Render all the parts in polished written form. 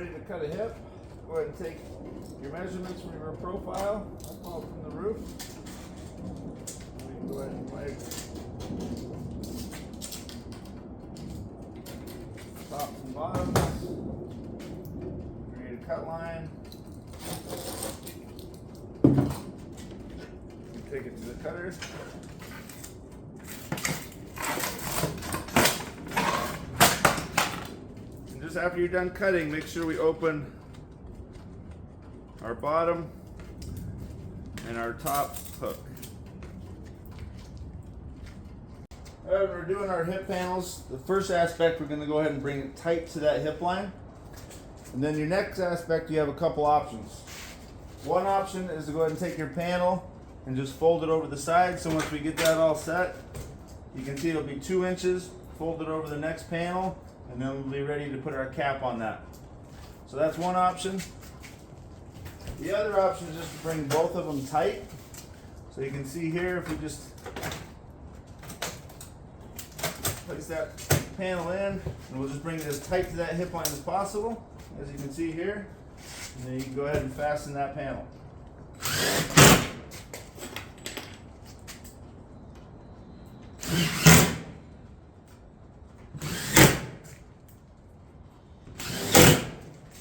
ready to cut a hip, go ahead and take your measurements from your profile, up all from the roof. We can go ahead and leg tops and bottoms. Create a cut line. Take it to the cutter. And just after you're done cutting, make sure we open our bottom and our top hook. Alright, when we're doing our hip panels, the first aspect we're going to go ahead and bring it tight to that hip line. And then your next aspect, you have a couple options. One option is to go ahead and take your panel and just fold it over the side. So once we get that all set, you can see it'll be 2 inches, fold it over the next panel, and then we'll be ready to put our cap on that. So that's one option. The other option is just to bring both of them tight. So you can see here, if we just place that panel in, and we'll just bring it as tight to that hip line as possible, as you can see here. And then you can go ahead and fasten that panel.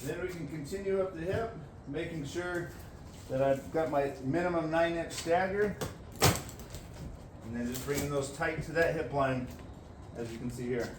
Then we can continue up the hip, making sure that I've got my minimum 9-inch stagger, and then just bringing those tight to that hip line, as you can see here.